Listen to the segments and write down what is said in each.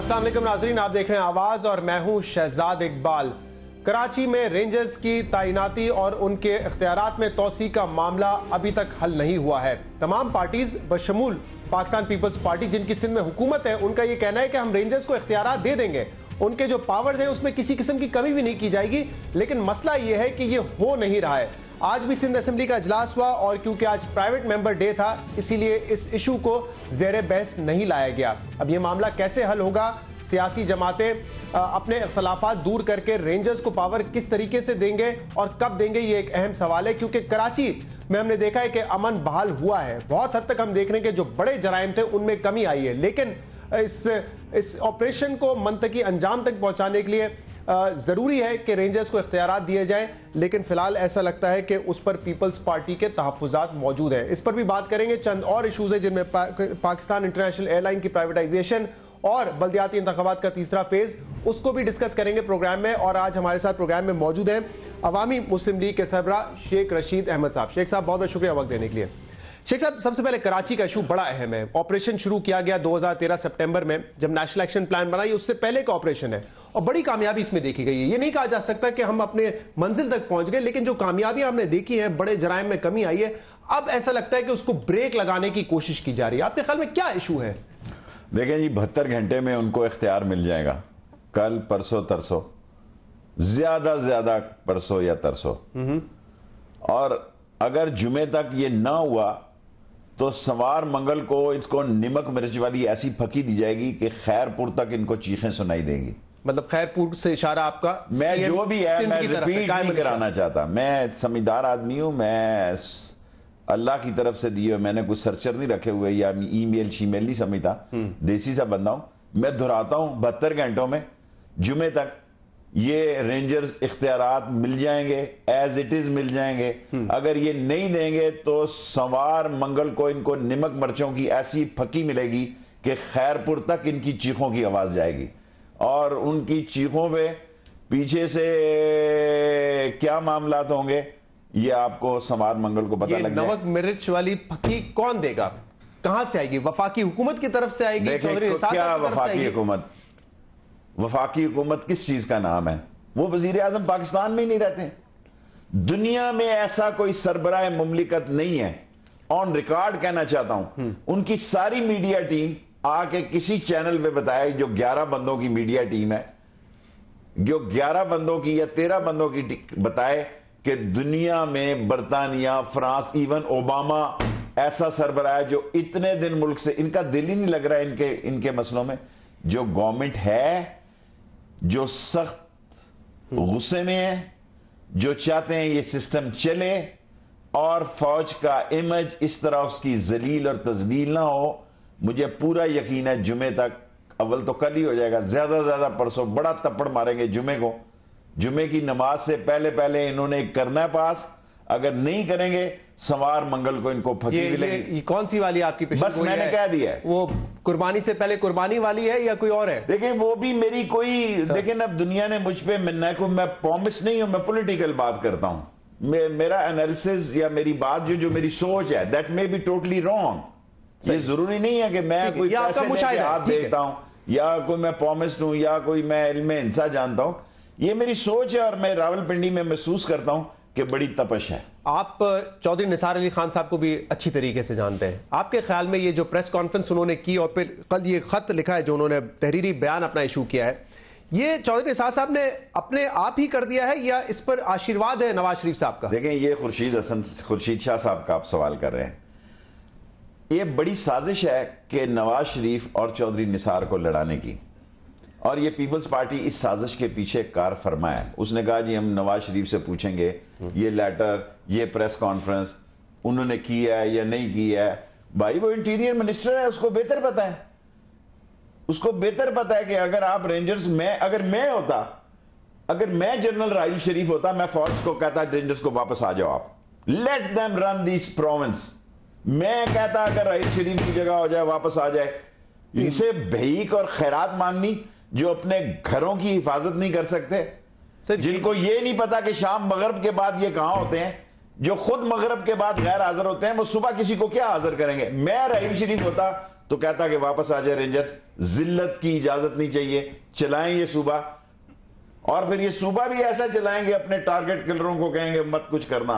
अस्सलाम वालेकुम नाज़रीन, आप देख रहे हैं आवाज और मैं हूं शहजाद इकबाल। कराची में रेंजर्स की तैनाती और उनके इख्तियारात में तोसी का मामला अभी तक हल नहीं हुआ है। तमाम पार्टीज बशमूल पाकिस्तान पीपल्स पार्टी जिनकी सिंध में हुकूमत है, उनका यह कहना है कि हम रेंजर्स को इख्तियारात दे देंगे, उनके जो पावर्स हैं उसमें किसी किस्म की कमी भी नहीं की जाएगी। लेकिन मसला यह है कि यह हो नहीं रहा है। आज भी सिंध असेंबली का इजलास हुआ और क्योंकि आज प्राइवेट मेंबर डे था, इसीलिए इस इशू को ज़ेरे बहस नहीं लाया गया। अब यह मामला कैसे हल होगा, सियासी जमातें अपने इख्तलाफात दूर करके रेंजर्स को पावर किस तरीके से देंगे और कब देंगे, ये एक अहम सवाल है। क्योंकि कराची में हमने देखा है कि अमन बहाल हुआ है, बहुत हद तक हम देख रहे हैं कि जो बड़े जराइम थे उनमें कमी आई है। लेकिन इस ऑपरेशन को मंतकी अंजाम तक पहुंचाने के लिए ज़रूरी है कि रेंजर्स को इख्तियारात दिए जाएं, लेकिन फिलहाल ऐसा लगता है कि उस पर पीपल्स पार्टी के तहफ़्फ़ुज़ात मौजूद हैं। इस पर भी बात करेंगे। चंद और इशूज़ हैं जिनमें पाकिस्तान इंटरनेशनल एयरलाइन की प्राइवेटाइजेशन और बल्दियाती इंतखाबात का तीसरा फेज़, उसको भी डिस्कस करेंगे प्रोग्राम में। और आज हमारे साथ प्रोग्राम में मौजूद हैं अवामी मुस्लिम लीग के सरबरा शेख रशीद अहमद साहब। शेख साहब, बहुत बहुत शुक्रिया वक्त देने के लिए। शेख साहब, सबसे पहले कराची का इशू बड़ा अहम है। ऑपरेशन शुरू किया गया 2013 सितंबर में, जब नेशनल एक्शन प्लान बना, ये उससे पहले का ऑपरेशन है और बड़ी कामयाबी इसमें देखी गई है। ये नहीं कहा जा सकता कि हम अपने मंजिल तक पहुंच गए, लेकिन जो कामयाबियां हमने देखी हैं, बड़े जराइम में कमी आई है, अब ऐसा लगता है कि उसको ब्रेक लगाने की कोशिश की जा रही है। आपके ख्याल में क्या इशू है? देखें जी, 72 घंटे में उनको इख्तियार मिल जाएगा, कल परसों तरसों, ज्यादा से ज्यादा परसों या तरसों। और अगर जुमे तक ये ना हुआ तो सवार मंगल को इसको निमक मिर्च वाली ऐसी फकी दी जाएगी कि खैरपुर तक इनको चीखें सुनाई देंगी। मतलब खैरपुर से इशारा आपका? मैं जो भी है, मैं रिपीट नहीं कराना चाहता। मैं समझदार आदमी हूं, मैं अल्लाह की तरफ से दिए, मैंने कुछ सर्चर नहीं रखे हुए या ईमेल शीमेल नहीं समझता, देसी सा बंदा हूं। मैं दोहराता हूं, 72 घंटों में जुमे तक ये रेंजर्स इख्तियारात मिल जाएंगे, एज इट इज मिल जाएंगे। अगर ये नहीं देंगे तो सवार मंगल को इनको निमक मिर्चों की ऐसी फकी मिलेगी कि खैरपुर तक इनकी चीखों की आवाज जाएगी और उनकी चीखों पे पीछे से क्या मामलात होंगे ये आपको सवार मंगल को पता लग जाएगा। नमक मिर्च वाली फकी कौन देगा, कहां से आएगी? वफाकी हुकूमत की तरफ से आएगी? क्या वफाकी हुकूमत? वफाकी हुकूमत किस चीज का नाम है? वो वजीर आजम पाकिस्तान में ही नहीं रहते। दुनिया में ऐसा कोई सरबराह मुमलिकत नहीं है। ऑन रिकॉर्ड कहना चाहता हूं, उनकी सारी मीडिया टीम आके किसी चैनल पे बताए, जो 11 बंदों की मीडिया टीम है, जो 11 बंदों की या 13 बंदों की बताए कि दुनिया में बरतानिया, फ्रांस, इवन ओबामा ऐसा सरबराह जो इतने दिन मुल्क से, इनका दिल ही नहीं लग रहा है इनके मसलों में। जो गवर्नमेंट है, जो सख्त गुस्से में है, जो चाहते हैं ये सिस्टम चले और फौज का इमेज इस तरह उसकी जलील और तजलील ना हो, मुझे पूरा यकीन है जुमे तक, अव्वल तो कल ही हो जाएगा, ज्यादा से ज्यादा परसों बड़ा तप्पड़ मारेंगे जुमे को। जुमे की नमाज से पहले पहले इन्होंने करना है पास। अगर नहीं करेंगे सवार मंगल को इनको फकी मिलेगी। ये कौन सी वाली आपकी पेशेंट? बस मैंने कह दिया है, वो कुर्बानी से पहले कुर्बानी वाली है या कोई और है? देखिए वो भी मेरी कोई, देखिए अब दुनिया ने मुझ पे, मैं प्रॉमिस नहीं हूं, मैं पॉलिटिकल बात करता हूं। मेरा एनालिसिस या मेरी बात जो मेरी सोच है, that may be totally wrong. ये जरूरी नहीं है कि मैं कोई पैसे हाथ देता हूं या कोई मैं प्रॉमिस हूं या कोई मैं इल्मे इंसा जानता हूं। ये मेरी सोच है और मैं रावलपिंडी में महसूस करता हूं कि बड़ी तपश है। आप चौधरी निसार अली खान साहब को भी अच्छी तरीके से जानते हैं। आपके ख्याल में ये जो प्रेस कॉन्फ्रेंस उन्होंने की और फिर कल ये खत लिखा है जो उन्होंने तहरीरी बयान अपना इशू किया है, ये चौधरी निसार साहब ने अपने आप ही कर दिया है या इस पर आशीर्वाद है नवाज शरीफ साहब का? देखें, ये खुर्शीद शाह साहब का आप सवाल कर रहे हैं। ये बड़ी साजिश है कि नवाज शरीफ और चौधरी निसार को लड़ाने की, और ये पीपल्स पार्टी इस साजिश के पीछे कार फरमा है। उसने कहा जी हम नवाज शरीफ से पूछेंगे ये लेटर, ये प्रेस कॉन्फ्रेंस उन्होंने की है या नहीं की है। भाई वो इंटीरियर मिनिस्टर है, उसको बेहतर पता है। उसको बेहतर पता है कि अगर आप रेंजर्स में, अगर मैं जनरल राहिल शरीफ होता, मैं फौज को कहता रेंजर्स को वापस आ जाओ, आप let them run this province. मैं कहता अगर राहिल शरीफ की जगह हो जाए, वापस आ जाए। इनसे भीख और खैरात मांगनी जो अपने घरों की हिफाजत नहीं कर सकते, जिनको ये नहीं पता कि शाम मगरब के बाद ये कहां होते हैं, जो खुद मगरब के बाद गैर हाजिर होते हैं, वो सुबह किसी को क्या हाजिर करेंगे। मैं राहिल शरीफ होता तो कहता कि वापस आ जाए रेंजर्स, जिल्लत की इजाजत नहीं चाहिए, चलाएं ये सूबा, और फिर ये सूबा भी ऐसा चलाएंगे, अपने टारगेट किलरों को कहेंगे मत कुछ करना।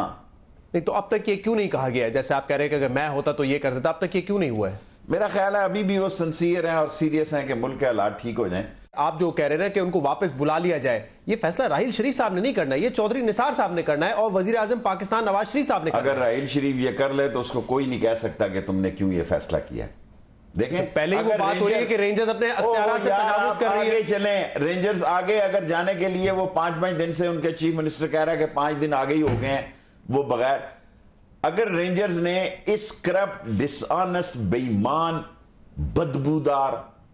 नहीं तो अब तक ये क्यों नहीं कहा गया है? जैसे आप कह रहे हैं कि अगर मैं होता तो ये कर देता, अब तक ये क्यों नहीं हुआ है? मेरा ख्याल है अभी भी वो सिंसियर हैं और सीरियस हैं कि मुल्क के हालात ठीक हो जाएं। आप जो कह रहे हैं कि उनको वापस बुला लिया जाए, ये फैसला राहील शरीफ साहब ने नहीं करना है, ये चौधरी निसार साहब ने करना है और वजीर आजम पाकिस्तान नवाज शरीफ साहब ने करना है। अगर राहील शरीफ ये कर ले तो उसको कोई नहीं कह सकता कि तुमने क्यों ये फैसला किया। देखें पहले ही वो बात हो रही है कि रेंजर्स अपने अख्तियारात से तजावुज कर रही है। चले रेंजर्स आगे अगर जाने के लिए वो 5-5 दिन से उनके चीफ मिनिस्टर कह रहा है कि 5 दिन आगे ही हो गए हैं वो बगैर। अगर रेंजर्स ने इस करप्ट, डिसऑनेस्ट, बेईमान,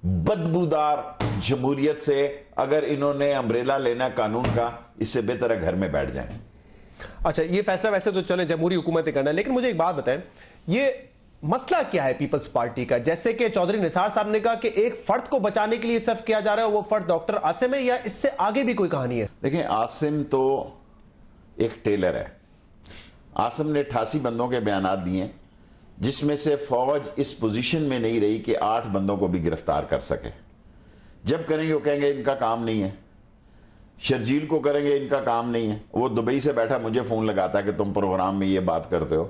बदबूदार जमहूरियत से अगर इन्होंने अम्ब्रेला लेना कानून का, इससे बेहतर है घर में बैठ जाएं। अच्छा, ये फैसला वैसे तो चले जमहूरी हुकूमत करना है, लेकिन मुझे एक बात बताएं, ये मसला क्या है पीपल्स पार्टी का? जैसे कि चौधरी निसार साहब ने कहा कि एक फर्द को बचाने के लिए सिर्फ किया जा रहा है, वो फर्द डॉक्टर आसिम है, या इससे आगे भी कोई कहानी है? देखें, आसिम तो एक टेलर है। आसिम ने 88 बंदों के बयानात दिए, जिसमें से फौज इस पोजीशन में नहीं रही कि 8 बंदों को भी गिरफ्तार कर सके। जब करेंगे वो कहेंगे इनका काम नहीं है, शर्जील को करेंगे इनका काम नहीं है। वो दुबई से बैठा मुझे फोन लगाता है कि तुम प्रोग्राम में ये बात करते हो।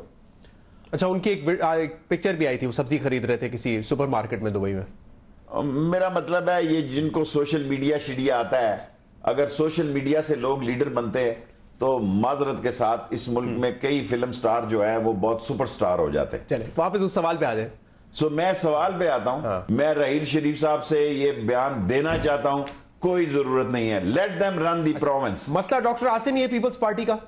अच्छा, उनकी एक पिक्चर भी आई थी, वो सब्जी खरीद रहे थे किसी सुपरमार्केट में दुबई में। मेरा मतलब है ये जिनको सोशल मीडिया शिडिया आता है, अगर सोशल मीडिया से लोग लीडर बनते हैं तो माजरत के साथ इस मुल्क में कई फिल्म स्टार जो है वो बहुत सुपरस्टार हो जाते हैं। चले वापस उस सवाल पे आ जाए। मैं सवाल पे आता हूं। हाँ। मैं राहील शरीफ साहब से ये बयान देना चाहता हूं, कोई जरूरत नहीं है, let them run the province. मसला डॉक्टर आसिम ये पीपल्स पार्टी का।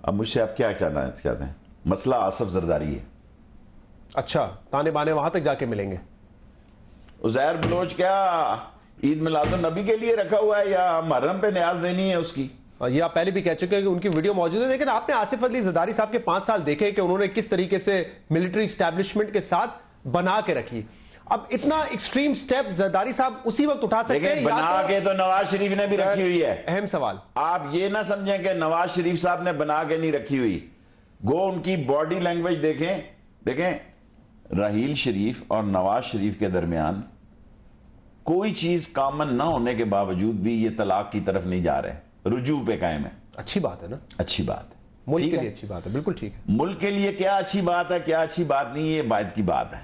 अब मुझसे आप क्या कहना चाहते हैं? मसला आसिफ जरदारी है। अच्छा, ताने बाने वहां तक जाके मिलेंगे। उज़ैर बलोच क्या ईद मिलादुन नबी के लिए रखा हुआ है या मुहर्रम पे न्याज देनी है उसकी? ये आप पहले भी कह चुके हैं कि उनकी वीडियो मौजूद है, लेकिन आपने आसिफ अली जरदारी साहब के 5 साल देखे कि उन्होंने किस तरीके से मिलिट्री एस्टैब्लिशमेंट के साथ बना के रखी। अब इतना एक्सट्रीम स्टेप जरदारी साहब उसी वक्त उठा सकते हैं? बना के तो नवाज शरीफ ने भी रखी हुई है। अहम सवाल, आप ये ना समझें कि नवाज शरीफ साहब ने बना के नहीं रखी हुई। गो उनकी बॉडी लैंग्वेज देखें। राहील शरीफ और नवाज शरीफ के दरमियान कोई चीज कॉमन ना होने के बावजूद भी ये तलाक की तरफ नहीं जा रहे, रुजू पे कायम है। अच्छी बात है ना? अच्छी बात है, मुल्क के लिए अच्छी बात है, बिल्कुल ठीक है। मुल्क के लिए क्या अच्छी बात है क्या अच्छी बात नहीं, ये बात की बात है।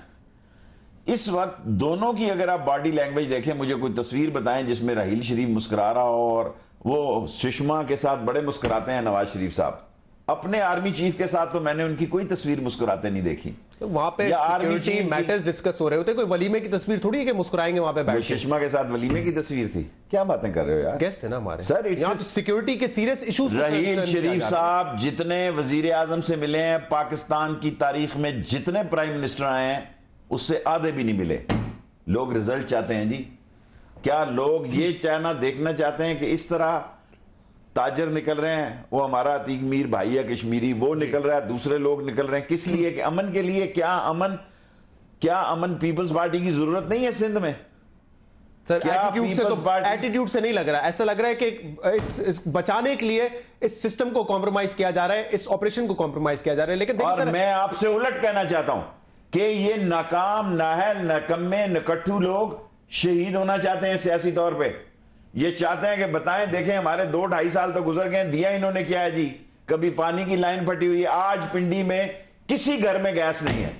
इस वक्त दोनों की अगर आप बॉडी लैंग्वेज देखें, मुझे कोई तस्वीर बताएं जिसमें राहील शरीफ मुस्कुरा रहा हो और वो सुषमा के साथ बड़े मुस्कुराते हैं नवाज शरीफ साहब। अपने आर्मी चीफ के साथ तो मैंने उनकी कोई तस्वीर मुस्कुराते नहीं देखी। तो वहां पे सिक्योरिटी मैटर्स डिस्कस हो रहे होते, कोई वलीमे की तस्वीर थोड़ी है कि मुस्कुराएंगे वहां पे बैठ के। सुषमा के साथ वलीमे की तस्वीर थी, क्या बातें कर रहे हो यार? गेस्ट थे ना हमारे सर, यहाँ सिक्योरिटी के सीरियस इश्यूज। राहील शरीफ साहब जितने वजीर आजम से मिले हैं पाकिस्तान की तारीख में, जितने प्राइम मिनिस्टर आए हैं उससे आधे भी नहीं मिले। लोग रिजल्ट चाहते हैं जी। क्या लोग ये चाहना देखना चाहते हैं कि इस तरह ताजर निकल रहे हैं, वो हमारा अतीक मीर भाई है कश्मीरी, वो निकल रहा है, दूसरे लोग निकल रहे हैं, किस लिए? कि अमन के लिए। क्या अमन पीपल्स पार्टी की जरूरत नहीं है सिंध में? सर, एटीट्यूड से नहीं लग रहा, ऐसा लग रहा है कि इस बचाने के लिए इस सिस्टम को कॉम्प्रोमाइज किया जा रहा है, इस ऑपरेशन को कॉम्प्रोमाइज किया जा रहा है। लेकिन और मैं आपसे उलट कहना चाहता हूं कि ये नाकाम, नाहल, नकम्मे, नकट्ठू लोग शहीद होना चाहते हैं सियासी तौर पे। ये चाहते हैं कि बताएं, देखें हमारे 2-2.5 साल तो गुजर गए, दिया इन्होंने क्या है जी? कभी पानी की लाइन फटी हुई है, आज पिंडी में किसी घर में गैस नहीं है,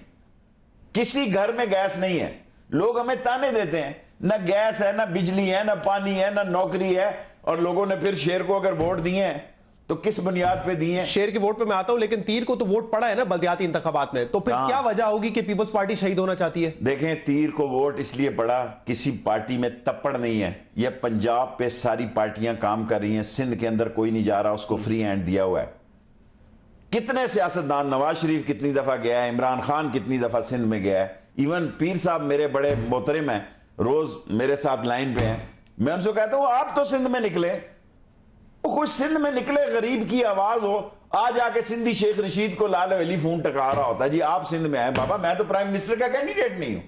किसी घर में गैस नहीं है। लोग हमें ताने देते हैं, ना गैस है, ना बिजली है, ना पानी है, ना नौकरी है, और लोगों ने फिर शेर को अगर वोट दिए हैं तो किस बुनियाद पे दिए? शेर के वोट पे मैं आता हूं, लेकिन तीर को तो वोट पड़ा है ना बल्दियाती इंतखाबात में, तो फिर क्या वजह होगी कि पीपल्स पार्टी शहीद होना चाहती है? देखें, तीर को वोट इसलिए पड़ा, किसी पार्टी में तप्पड़ नहीं है। यह पंजाब पे सारी पार्टियां काम कर रही हैं, सिंध के अंदर कोई नहीं जा रहा, उसको फ्री हैंड दिया हुआ है। कितने सियासतदान, नवाज शरीफ कितनी दफा गया है, इमरान खान कितनी दफा सिंध में गया है, इवन पीर साहब मेरे बड़े मोहतरम हैं, रोज मेरे साथ लाइन पे हैं। मैं उनसे कहता हूं आप तो सिंध में निकले, कुछ सिंध में निकले गरीब की आवाज हो, आज आके सिंधी शेख रशीद को लाल वली फोन टका रहा होता है जी आप सिंध में आए। बाबा, मैं तो प्राइम मिनिस्टर का कैंडिडेट नहीं हूं।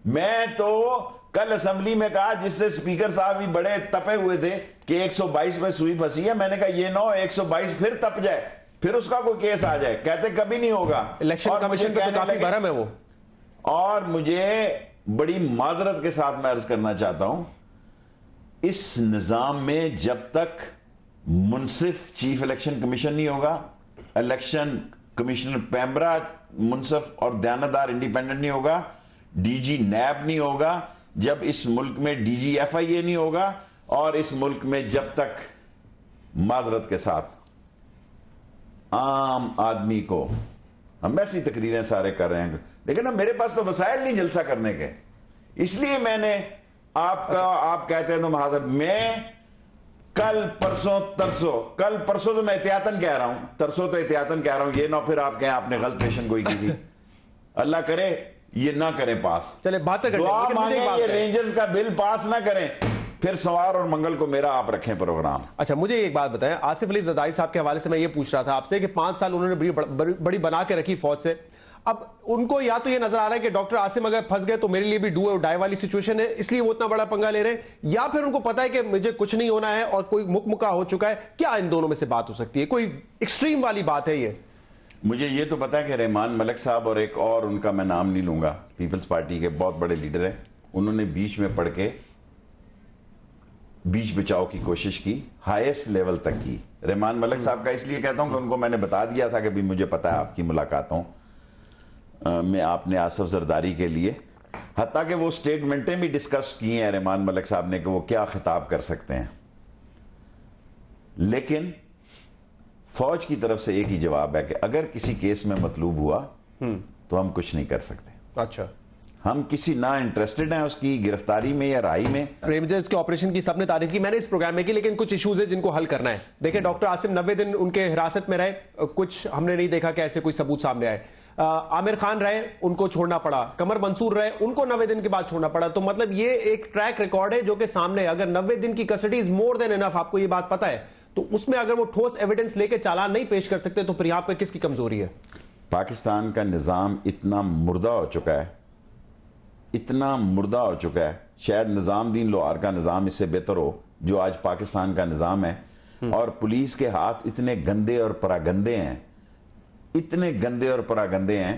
मैं तो कल असेंबली में कहा, जिससे स्पीकर साहब भी बड़े तपे हुए थे कि 122 पे सुई फंसी है, मैंने कहा ये ना 122 फिर तप जाए, फिर उसका कोई केस आ जाए। कहते कभी नहीं होगा। इलेक्शन कमीशन पे तो काफी भरम है वो। और मुझे बड़ी माजरत के साथ मैं अर्ज करना चाहता हूं, इस निजाम में जब तक मुनसिफ चीफ इलेक्शन कमीशन नहीं होगा, इलेक्शन कमिश्नर पैमरा मुनसिफ और दयानतदार इंडिपेंडेंट नहीं होगा, डीजी नैब नहीं होगा, जब इस मुल्क में डीजी एफआईए नहीं होगा, और इस मुल्क में जब तक माजरत के साथ आम आदमी को, हम ऐसी तकरीरें सारे कर रहे हैं, लेकिन ना मेरे पास तो वसाइल नहीं जलसा करने के, इसलिए मैंने आप कहते हैं तो महाजर, मैं कल परसों तो मैं एहतियातन कह रहा हूं, तरसों तो एहतियातन कह रहा हूं, ये ना फिर आप कहें आपने गलत पेशन गोई की थी। अल्लाह करे ये ना करें पास, चले बात दुआ मांगे ये रेंजर्स का बिल पास ना करें, फिर सोमवार और मंगल को मेरा आप रखें प्रोग्राम। अच्छा, मुझे एक बात बताएं, आसिफ अली जरदारी साहब के हवाले से मैं ये पूछ रहा था आपसे कि 5 साल उन्होंने बड़ी बना के रखी फौज से, अब उनको या तो ये नजर आ रहा है कि डॉक्टर आसिम अगर फंस गए तो मेरे लिए भी डू और डाई वाली सिचुएशन है, इसलिए वो इतना बड़ा पंगा ले रहे हैं, या फिर उनको पता है कि मुझे कुछ नहीं होना है और कोई मुकमुका हो चुका है। क्या इन दोनों में से बात हो सकती है? कोई एक्सट्रीम वाली बात है ये? मुझे ये तो पता है कि रहमान मलिक साहब और एक और उनका मैं नाम नहीं लूंगा, पीपल्स पार्टी के बहुत बड़े लीडर हैं, उन्होंने बीच में पढ़ के बीच बचाव की कोशिश की, हाईएस्ट लेवल तक की। रहमान मलिक साहब का इसलिए कहता हूं कि उनको मैंने बता दिया था कि भी मुझे पता है आपकी मुलाकातों में आपने आसिफ जरदारी के लिए, हत्ता कि वो स्टेटमेंटें भी डिस्कस की हैं रहमान मलिक साहब ने कि वो क्या खिताब कर सकते हैं, लेकिन फौज की तरफ से एक ही जवाब है कि अगर किसी केस में मतलूब हुआ तो हम कुछ नहीं कर सकते। अच्छा, हम किसी ना इंटरेस्टेड हैं उसकी गिरफ्तारी में या राही में। रेंजर्स के ऑपरेशन की सबने तारीफ की, मैंने इस प्रोग्राम में की, लेकिन कुछ इश्यूज है जिनको हल करना है। देखिए, डॉक्टर आसिम 90 दिन उनके हिरासत में रहे, कुछ हमने नहीं देखा कि ऐसे कोई सबूत सामने आए। आमिर खान रहे, उनको छोड़ना पड़ा। कमर मंसूर रहे, उनको 90 दिन के बाद छोड़ना पड़ा। तो मतलब ये एक ट्रैक रिकॉर्ड है जो कि सामने, अगर 90 दिन की custody is more than enough, आपको ये बात पता है, तो उसमें अगर वो ठोस एविडेंस लेके चालान नहीं पेश कर सकते तो फिर यहां पर किसकी कमजोरी है? पाकिस्तान का निजाम इतना मुर्दा हो चुका है, इतना मुर्दा हो चुका है, शायद निजामुद्दीन लोहार का निजाम इससे बेहतर हो जो आज पाकिस्तान का निजाम है। और पुलिस के हाथ इतने गंदे और परागंदे हैं, इतने गंदे और परागंदे हैं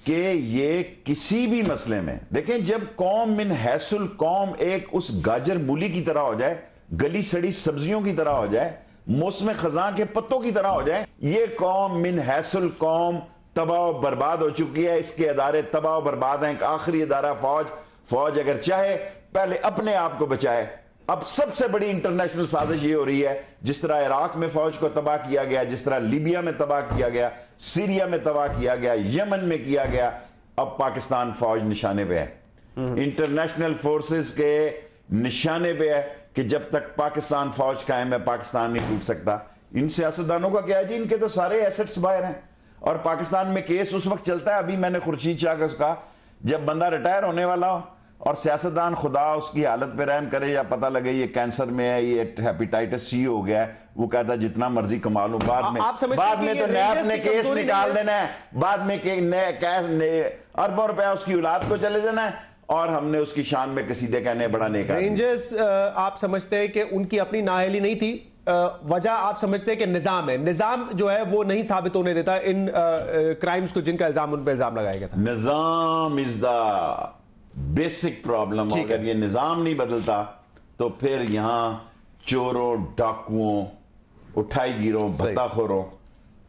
कि ये किसी भी मसले में, देखें, जब कौम मिन हैसुल कौम एक उस गाजर मूली की तरह हो जाए, गली सड़ी सब्जियों की तरह हो जाए, मौसम खजा के पत्तों की तरह हो जाए, ये कौम मिन हैसुल कौम तबाह बर्बाद हो चुकी है। इसके अदारे तबाह बर्बाद हैं। एक आखिरी अदारा फौज अगर चाहे पहले अपने आप को बचाए। अब सबसे बड़ी इंटरनेशनल साजिश ये हो रही है, जिस तरह इराक में फौज को तबाह किया गया, जिस तरह लीबिया में तबाह किया गया, सीरिया में तबाह किया गया, यमन में किया गया, अब पाकिस्तान फौज निशाने पे है, इंटरनेशनल फोर्सेस के निशाने पे है कि जब तक पाकिस्तान फौज कायम है पाकिस्तान नहीं टूट सकता। इन सियासतदानों का क्या है जी, इनके तो सारे एसेट्स बाहर हैं। और पाकिस्तान में केस उस वक्त चलता है, अभी मैंने खुर्शीद शाह का उसका, जब बंदा रिटायर होने वाला हो और सियासतदान खुदा उसकी हालत पे रहम करे या पता लगे ये कैंसर में है, ये हेपेटाइटिस सी हो गया है, वो कहता है जितना मर्जी कमा लूं, बाद में तो नैब ने केस निकाल देना है, बाद में अरबों रुपया उसकी औलाद को चले जाना है और हमने उसकी शान में कसीदे कहने बड़ा नेक। रेंजर्स आप समझते हैं कि उनकी अपनी नाअहली नहीं थी, वजह आप समझते हैं कि निजाम है, निजाम जो है वो नहीं साबित होने देता इन क्राइम्स को जिनका इल्जाम उन पर इल्जाम लगाया गया था? निजाम इज द बेसिक प्रॉब्लम। अगर ये निजाम नहीं बदलता तो फिर यहां चोरों, डाकुओं, उठाईगिरों, भत्ताखोरों,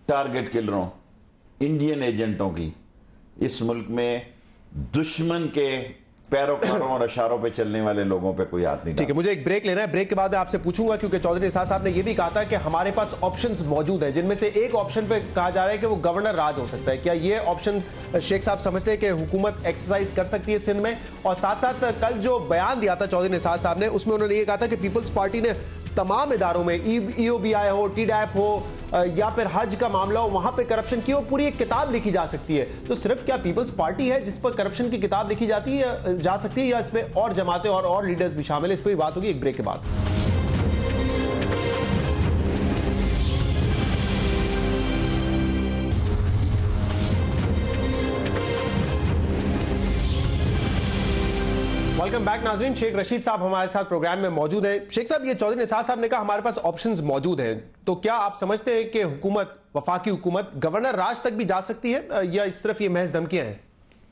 टारगेट किलरों, इंडियन एजेंटों की इस मुल्क में दुश्मन के पैरोकारों और इशारों पे चलने वाले लोगों पे कोई हाथ नहीं। ठीक है, मुझे एक ब्रेक लेना है, ब्रेक के बाद मैं आपसे पूछूंगा, क्योंकि चौधरी निसार साहब ने यह भी कहा था कि हमारे पास ऑप्शंस मौजूद हैं, जिनमें से एक ऑप्शन पे कहा जा रहा है कि वो गवर्नर राज हो सकता है। क्या ये ऑप्शन शेख साहब समझते हैं कि हुकूमत एक्सरसाइज कर सकती है सिंध में? और साथ साथ कल जो बयान दिया था चौधरी निसार साहब ने, उसमें उन्होंने ये कहा था कि पीपल्स पार्टी ने तमाम इदारों में, EOBI हो, TDAP हो या फिर हज का मामला हो, वहां पे करप्शन की वो पूरी एक किताब लिखी जा सकती है। तो सिर्फ क्या पीपल्स पार्टी है जिस पर करप्शन की किताब लिखी जा सकती है, या इसमें और जमातें और लीडर्स भी शामिल है? इस पर भी बात होगी एक ब्रेक के बाद। वेलकम बैक नाज़रीन, शेख रशीद साहब हमारे साथ प्रोग्राम में मौजूद है। शेख साहब, ये चौधरी निसार साहब ने कहा हमारे पास ऑप्शंस मौजूद हैं, तो क्या आप समझते हैं कि हुकूमत, वफाकी हुकूमत गवर्नर राज तक भी जा सकती है, या इस तरफ ये महज धमकियां हैं?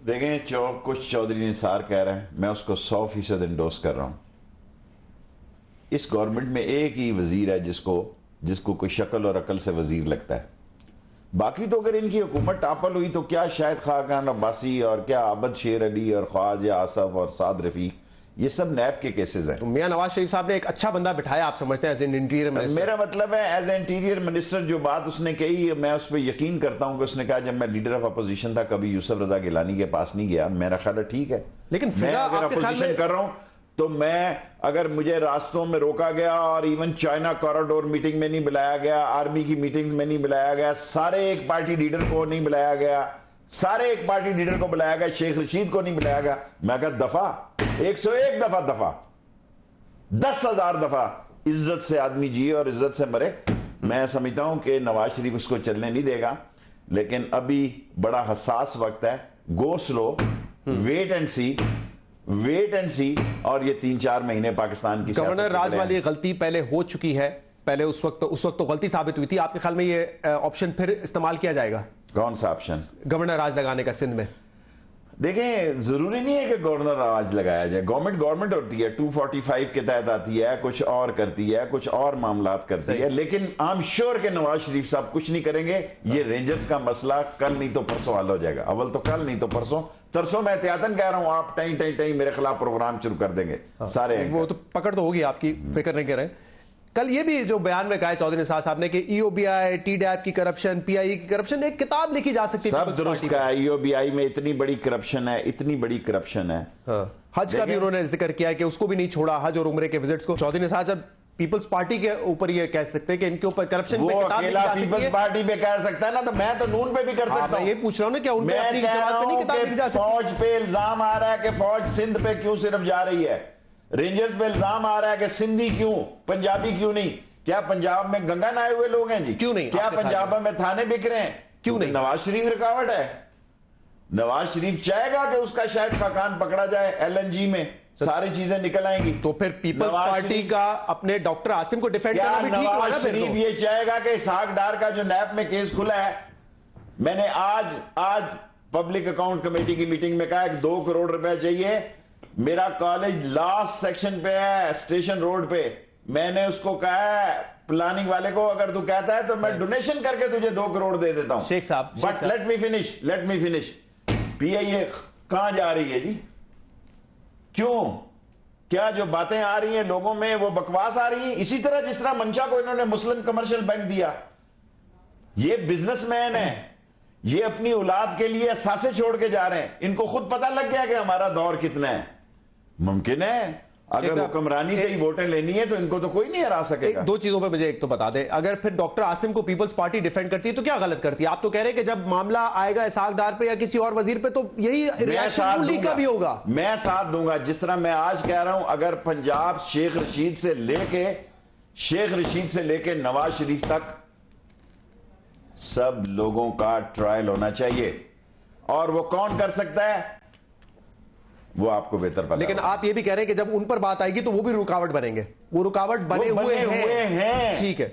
देखें, जो कुछ चौधरी निसार कह रहे हैं, मैं उसको 100% इंडोर्स कर रहा हूं। इस गवर्नमेंट में एक ही वजीर है जिसको कोई शक्ल और अकल से वजीर लगता है। बाकी तो अगर इनकी हुकूमत टापल हुई तो क्या शायद खाकान अब्बासी और क्या आबद शेर अली और ख्वाजा आसफ और साद रफीक, ये सब नैब के केसेस हैं। तो मियां नवाज शरीफ साहब ने एक अच्छा बंदा बिठाया, आप समझते हैं एज एन इंटीरियर मिनिस्टर? मेरा मतलब है एज ए इंटीरियर मिनिस्टर जो बात उसने कही, मैं उस पर यकीन करता हूं कि उसने कहा जब मैं लीडर ऑफ अपोजिशन था कभी यूसुफ रजा गिलानी के पास नहीं गया। मेरा ख्याल है ठीक है, लेकिन मैं अगर अपोजिशन कर रहा हूं तो मैं, अगर मुझे रास्तों में रोका गया और इवन चाइना कॉरिडोर मीटिंग में नहीं बुलाया गया, आर्मी की मीटिंग में नहीं बुलाया गया, सारे एक पार्टी लीडर को नहीं बुलाया गया, सारे एक पार्टी लीडर को बुलाया गया, शेख रशीद को नहीं बुलाया गया, मैं कहा दफा 101 दफा 10,000 दफा इज्जत से आदमी जिए और इज्जत से मरे। मैं समझता हूं कि नवाज शरीफ उसको चलने नहीं देगा, लेकिन अभी बड़ा हसास वक्त है। गो स्लो, वेट एंड सी और ये 3-4 महीने पाकिस्तान की गवर्नर राज वाली गलती पहले हो चुकी है, पहले उस वक्त तो गलती साबित हुई थी। आपके ख्याल में ये ऑप्शन फिर इस्तेमाल किया जाएगा? कौन सा ऑप्शन? गवर्नर राज लगाने का सिंध में। देखें, जरूरी नहीं है कि गवर्नर राज लगाया जाए। गवर्नमेंट होती है, 245 के तहत आती है, कुछ और करती है, कुछ और मामलात करती है, लेकिन आई एम श्योर कि नवाज शरीफ साहब कुछ नहीं करेंगे। ये रेंजर्स का मसला कल नहीं तो परसों हल हो जाएगा। अव्वल तो कल नहीं तो तरसों मैं एहतियातन कह रहा हूं, आप टाई मेरे खिलाफ प्रोग्राम शुरू कर देंगे सारे। वो तो पकड़ तो होगी आपकी, फिक्र नहीं करें। कल ये भी जो बयान में कहा चौधरी निसार साहब ने कि ईओबीआई, टीडैप की करप्शन, पीआईई की करप्शन, एक किताब लिखी जा सकती है। सब दुरुस्त का है। ईओबीआई में इतनी बड़ी करप्शन है, इतनी बड़ी करप्शन है। हज का भी उन्होंने जिक्र किया कि उसको भी नहीं छोड़ा, हज और उम्रे के विजिट्स को। चौधरी निसार साहब पीपल्स पार्टी के ऊपर ये कह सकते हैं कि इनके ऊपर करप्शन वो अकेला पीपल्स पार्टी पे कह सकता है ना, तो मैं तो नून पे भी कर सकता हूं। ये पूछ रहा हूं ना, क्या उन पे अपनी जमात पे नहीं किताब लिखी जा सकती? फौज पे इल्जाम आ रहा है कि फौज सिंध पे क्यों सिर्फ जा रही है, रेंजर्स पे इल्जाम आ रहा है कि सिंधी क्यों, पंजाबी क्यों नहीं? क्या पंजाब में गंगा नहाए हुए लोग हैं जी? क्यों नहीं? क्या पंजाब में थाने बिक रहे हैं? क्यों नहीं? नवाज शरीफ रुकावट है। नवाज शरीफ चाहेगा कि उसका शायद खाकान पकड़ा जाए, एलएनजी में सारी चीजें निकल आएंगी। तो फिर पीपल्स पार्टी का अपने डॉक्टर आसिम को डिफेंड करना भी ठीक होगा ना? शरीफ ये चाहेगा कि इसहाक डार का जो नैब में केस खुला है, मैंने आज पब्लिक अकाउंट कमेटी की मीटिंग में कहा 2 करोड़ रुपए चाहिए, मेरा कॉलेज लास्ट सेक्शन पे है, स्टेशन रोड पे। मैंने उसको कहा प्लानिंग वाले को, अगर तू कहता है तो मैं डोनेशन करके तुझे 2 करोड़ दे देता हूं। शेख साहब, but let me finish. PIA कहां जा रही है जी? क्यों? क्या जो बातें आ रही हैं लोगों में वो बकवास आ रही है? इसी तरह जिस तरह मंशा को इन्होंने मुस्लिम कमर्शियल बैंक दिया, ये बिजनेसमैन है, ये अपनी औलाद के लिए सासे छोड़ के जा रहे हैं। इनको खुद पता लग गया कि हमारा दौर कितना है। मुमकिन है अगर हुक्मरानी से ही वोटें लेनी है तो इनको तो कोई नहीं हरा सकेगा। 2 चीजों पे मुझे एक तो बता दे, अगर फिर डॉक्टर आसिम को पीपल्स पार्टी डिफेंड करती है तो क्या गलत करती है? आप तो कह रहे हैं कि जब मामला आएगा इसहाक डार पे या किसी और वजीर पे तो यही रिएक्शन लीग का भी होगा। मैं साथ दूंगा, जिस तरह मैं आज कह रहा हूं, अगर पंजाब शेख रशीद से लेके नवाज शरीफ तक सब लोगों का ट्रायल होना चाहिए। और वो कौन कर सकता है वो आपको बेहतर पता। लेकिन आप ये भी कह रहे हैं कि जब उन पर बात आएगी तो वो भी रुकावट बनेंगे। वो रुकावट बने हुए हैं। ठीक है,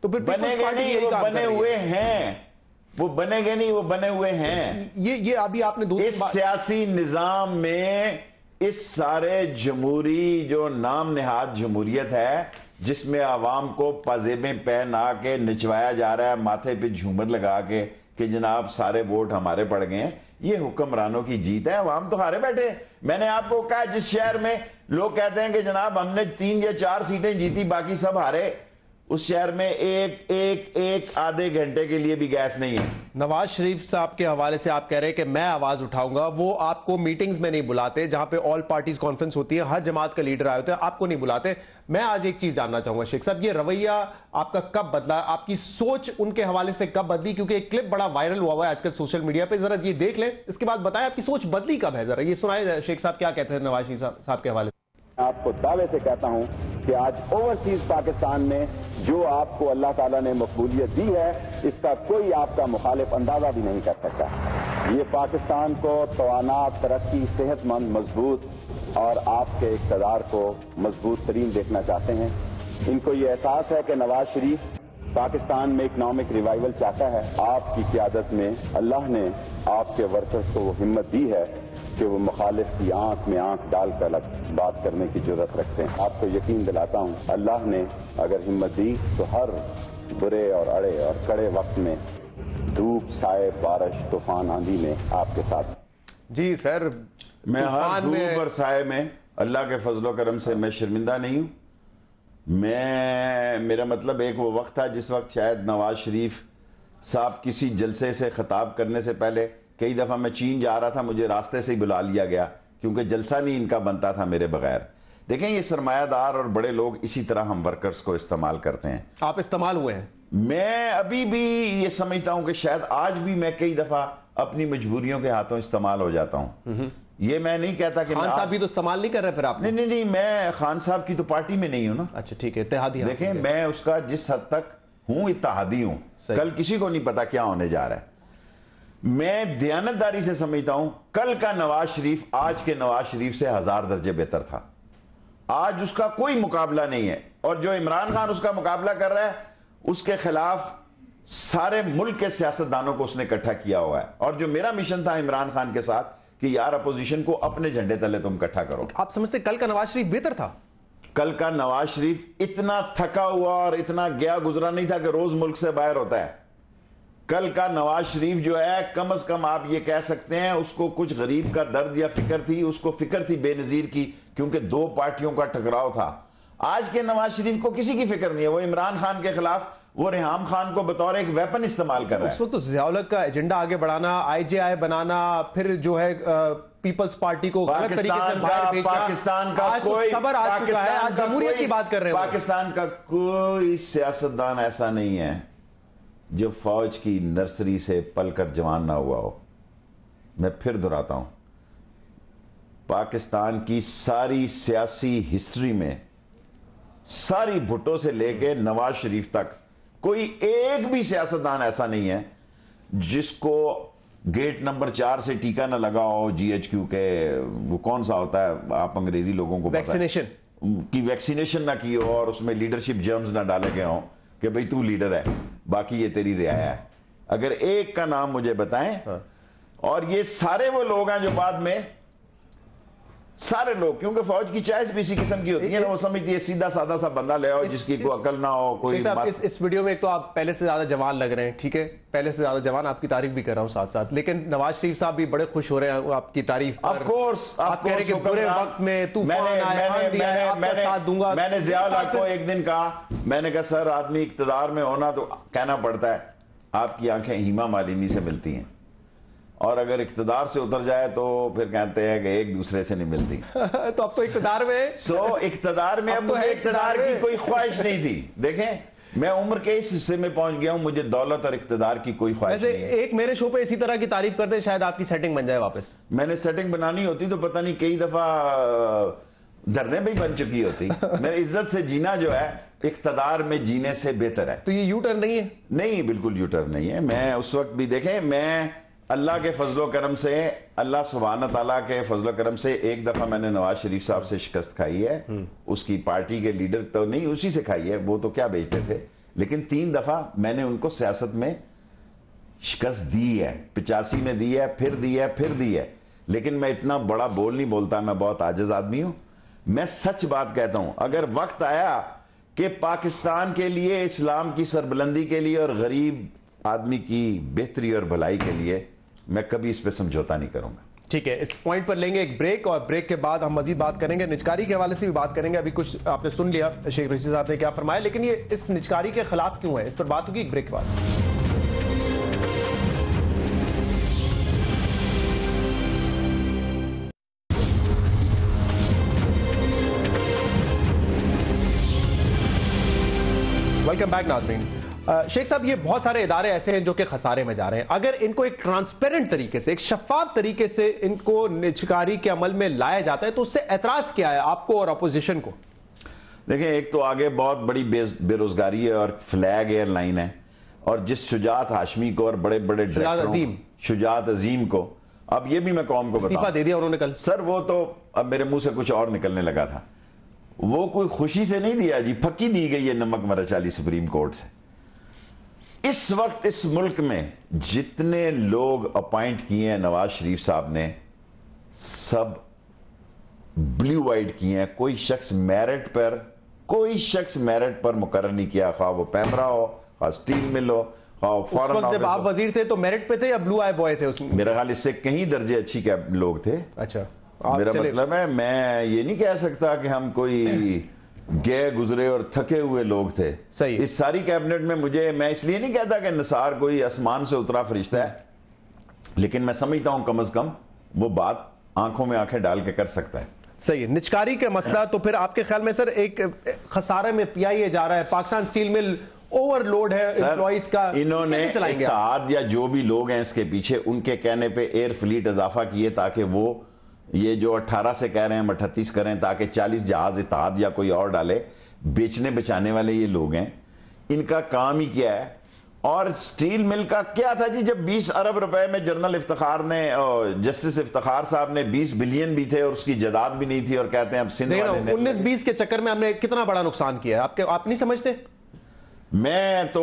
तो फिर बनेंगे नहीं, वो बने हुए हैं। वो बनेंगे नहीं, वो बने हुए हैं। ये अभी आपने इस सियासी निजाम में इस सारे जमहूरी जो नाम निहाद जमहूरियत है, जिसमें आवाम को पाजेबें पहना के निचवाया जा रहा है, माथे पे झूमर लगा के कि जनाब सारे वोट हमारे पड़ गए हैं, ये हुक्मरानों की जीत है। अवाम तो हारे बैठे। मैंने आपको कहा जिस शहर में लोग कहते हैं कि जनाब हमने 3 या 4 सीटें जीती बाकी सब हारे, उस शहर में एक आधे घंटे के लिए भी गैस नहीं है। नवाज शरीफ साहब के हवाले से आप कह रहे हैं कि मैं आवाज उठाऊंगा, वो आपको मीटिंग्स में नहीं बुलाते जहां पे ऑल पार्टीज कॉन्फ्रेंस होती है, हर जमात का लीडर आए होते हैं, आपको नहीं बुलाते। मैं आज एक चीज जानना चाहूंगा शेख साहब, ये रवैया आपका कब बदला, आपकी सोच उनके हवाले से कब बदली? क्योंकि एक क्लिप बड़ा वायरल हुआ है आजकल सोशल मीडिया पे, जरा ये देख लें, इसके बाद बताएं आपकी सोच बदली कब है। जरा ये सुनाए शेख साहब क्या कहते हैं नवाज शरीफ साहब के हवाले से। आपको दावे से कहता हूं कि आज ओवरसीज पाकिस्तान में जो आपको अल्लाह ताला ने मकबूलियत दी है, इसका कोई आपका मुखालिफ अंदाजा भी नहीं कर सकता। ये पाकिस्तान को तवाना, तरक्की, सेहतमंद, मजबूत और आपके इक़्तिदार को मजबूत तरीन देखना चाहते हैं। इनको ये एहसास है कि नवाज शरीफ पाकिस्तान में इकनॉमिक रिवाइवल चाहता है। आपकी क़यादत में अल्लाह ने आपके वर्कर्स को वो हिम्मत दी है कि वो मुखालिफ की आंख में आंख डालकर बात करने की जरूरत रखते हैं। आपको यकीन दिलाता हूँ, अल्लाह ने अगर हिम्मत दी तो हर बुरे और अड़े और कड़े वक्त में, धूप, साए, बारिश, तूफान, आंधी में आपके साथ। जी सर, मैं हर धूप और साए में अल्लाह के फजलो करम से मैं शर्मिंदा नहीं हूँ। मेरा मतलब एक वो वक्त था जिस वक्त शायद नवाज शरीफ साहब किसी जलसे से खिताब करने से पहले, कई दफ़ा मैं चीन जा रहा था, मुझे रास्ते से ही बुला लिया गया क्योंकि जलसा नहीं इनका बनता था मेरे बगैर। देखें, ये सरमायादार और बड़े लोग इसी तरह हम वर्कर्स को इस्तेमाल करते हैं। आप इस्तेमाल हुए हैं? मैं अभी भी ये समझता हूं कि शायद आज भी मैं कई दफ़ा अपनी मजबूरियों के हाथों इस्तेमाल हो जाता हूं। ये मैं नहीं कहता कि खान साहब भी तो इस्तेमाल नहीं कर रहे फिर आप? नहीं, मैं खान साहब की तो पार्टी में नहीं हूं ना। अच्छा ठीक है, इत्तेहादी। देखें, मैं उसका जिस हद तक हूं इत्तेहादी हूं, कल किसी को नहीं पता क्या होने जा रहा है। मैं दयानतदारी से समझता हूं कल का नवाज शरीफ आज के नवाज शरीफ से 1000 दर्जे बेहतर था। आज उसका कोई मुकाबला नहीं है, और जो इमरान खान उसका मुकाबला कर रहा है उसके खिलाफ सारे मुल्क के सियासतदानों को उसने इकट्ठा किया हुआ है। और जो मेरा मिशन था इमरान खान के साथ कि यार अपोजिशन को अपने झंडे तले तुम इकट्ठा करो। आप समझते कल का नवाज शरीफ बेहतर था? कल का नवाज शरीफ इतना थका हुआ और इतना गया गुजरा नहीं था कि रोज मुल्क से बाहर होता है। कल का नवाज शरीफ जो है, कम से कम आप ये कह सकते हैं उसको कुछ गरीब का दर्द या फिक्र थी, उसको फिक्र थी बेनजीर की, क्योंकि दो पार्टियों का टकराव था। आज के नवाज शरीफ को किसी की फिक्र नहीं है। वो इमरान खान के खिलाफ वो रेहाम खान को बतौर एक वेपन इस्तेमाल कर रहा है। उस वक्त तो ज़िया-उल-हक का एजेंडा आगे बढ़ाना, IJI बनाना, फिर जो है पीपल्स पार्टी को गलत तरीके से बाहर भेजना, पाकिस्तान का आज कोई सबर आ चुका है, आज जमहूरियत की बात कर रहे हैं। पाकिस्तान का कोई सियासतदान ऐसा नहीं है जो फौज की नर्सरी से पलकर जवान ना हुआ हो। मैं फिर दोहराता हूं, पाकिस्तान की सारी सियासी हिस्ट्री में, सारी भुट्टो से लेके नवाज शरीफ तक, कोई एक भी सियासतदान ऐसा नहीं है जिसको गेट नंबर 4 से टीका ना लगा हो। GHQ के वो कौन सा होता है, आप अंग्रेजी लोगों को वैक्सीनेशन की वैक्सीनेशन ना की हो और उसमें लीडरशिप जर्म्स ना डाले गए हों कि भाई तू लीडर है, बाकी ये तेरी रियाया है। अगर एक का नाम मुझे बताएं। हाँ। और ये सारे वो लोग हैं जो बाद में, सारे लोग, क्योंकि फौज की चॉइस भी इसी किस्म की होती है ना, वो समझती है सीधा सादा सा बंदा ले आओ जिसकी कोई अकल ना हो कोई बात। इस वीडियो में एक तो आप पहले से ज्यादा जवान लग रहे हैं, ठीक है, पहले से ज्यादा जवान, आपकी तारीफ भी कर रहा हूं साथ साथ, लेकिन नवाज शरीफ साहब भी बड़े खुश हो रहे हैं आपकी तारीफ पर। ऑफ कोर्स, आप कह रहे कि बुरे वक्त में तूफान आया, आंधी आया, आपका साथ दूंगा। मैंने ज़िया-उल-हक को एक दिन कहा, मैंने कहा सर, आदमी इक्तदार में होना तो कहना पड़ता है आपकी आंखें हीमा मालिनी से मिलती हैं, और अगर इक्तदार से उतर जाए तो फिर कहते हैं कि एक दूसरे से नहीं मिलती। तो अब तो इक्तदार में, इक्तदार में अब मुझे इक्तदार की कोई ख्वाहिश नहीं थी। देखें, मैं उम्र के इस हिस्से में पहुंच गया हूं, मुझे दौलत और इक्तदार की कोई ख्वाहिश नहीं है। एक मेरे शो पे इसी तरह की तारीफ करते, शायद आपकी सेटिंग बन जाए वापस। मैंने सेटिंग बनानी होती तो पता नहीं कई दफा धरने भी बन चुकी होती। मेरी इज्जत से जीना जो है इक्तदार में जीने से बेहतर है। तो ये यू टर्न नहीं है? नहीं, बिल्कुल यू टर्न नहीं है। मैं उस वक्त भी, देखें, मैं अल्लाह के फजलो करम से, अल्लाह सुब्हान ताला के फजलो करम से, एक दफा मैंने नवाज शरीफ साहब से शिकस्त खाई है। उसकी पार्टी के लीडर तो नहीं, उसी से खाई है, वो तो क्या बेचते थे, लेकिन 3 दफा मैंने उनको सियासत में शिकस्त दी है। 85 में दी है, फिर दी है, फिर दी है। लेकिन मैं इतना बड़ा बोल नहीं बोलता, मैं बहुत आजिज आदमी हूं। मैं सच बात कहता हूं, अगर वक्त आया कि पाकिस्तान के लिए, इस्लाम की सरबुलंदी के लिए और गरीब आदमी की बेहतरी और भलाई के लिए, मैं कभी इस पे समझौता नहीं करूंगा। ठीक है, इस पॉइंट पर लेंगे एक ब्रेक, और ब्रेक के बाद हम मजीद बात करेंगे, निजकारी के हवाले से भी बात करेंगे। अभी कुछ आपने सुन लिया शेख रशीद साहब ने क्या फरमाया, लेकिन ये इस निजकारी के खिलाफ क्यों है, इस पर बात होगी एक ब्रेक के बाद। वेलकम बैक नाज़रीन। शेख साहब, ये बहुत सारे इदारे ऐसे हैं जो कि खसारे में जा रहे हैं। अगर इनको एक ट्रांसपेरेंट तरीके से, एक शफाफ तरीके से इनको निजकारी के अमल में लाया जाता है, तो उससे एतराज क्या है आपको और अपोजिशन को? देखें, एक तो आगे बहुत बड़ी बेरोजगारी है और फ्लैग एयरलाइन है, और जिस शुजात हाशमी को और बड़े बड़े शुजात अजीम को, अब ये भी मैं कौम को इस्तीफा दे दिया उन्होंने कल। सर, वो तो अब मेरे मुंह से कुछ और निकलने लगा था। वो कोई खुशी से नहीं दिया जी, फकी दी गई है नमक मरच वाली सुप्रीम कोर्ट से। इस वक्त इस मुल्क में जितने लोग अपॉइंट किए हैं नवाज शरीफ साहब ने, सब ब्लू वाइट किए हैं। कोई शख्स मेरिट पर मुकर्रर नहीं किया, खा वो पैमरा हो, खा स्टील मिल हो, उस वक्त जब आप वजीर थे तो मेरिट पे थे या ब्लू आई बॉय थे उसमें? मेरा ख्याल इससे कहीं दर्जे अच्छी लोग थे। अच्छा, मेरा मतलब है, मैं ये नहीं कह सकता कि हम कोई गए गुजरे और थके हुए लोग थे। सही। इस सारी कैबिनेट में मैं इसलिए नहीं कहता कि निसार कोई आसमान से उतरा फरिश्ता है, लेकिन मैं समझता हूं कम से कम वो बात आंखों में आंखें डाल के कर सकता है। सही है। निचकारी का मसला तो फिर आपके ख्याल में सर एक खसारे में पिया जा रहा है, पाकिस्तान स्टील मिल ओवरलोड है एम्प्लॉइज का, इन्होंने इत्तेहाद या जो भी लोग हैं इसके पीछे, उनके कहने पे एयर फ्लीट इजाफा किए ताकि वो ये जो 18 से कह रहे हैं हम 38 करें, ताकि 40 जहाज इत्तेहाद या कोई और डाले। बेचने बचाने वाले ये लोग हैं, इनका काम ही क्या है। और स्टील मिल का क्या था जी, जब 20 अरब रुपए में जनरल इफ्तिखार ने, जस्टिस इफ्तिखार साहब ने 20 बिलियन भी थे और उसकी जायदाद भी नहीं थी, और कहते हैं अब सिंध 19-20 के चक्कर में हमने कितना बड़ा नुकसान किया है, आप नहीं समझते? मैं तो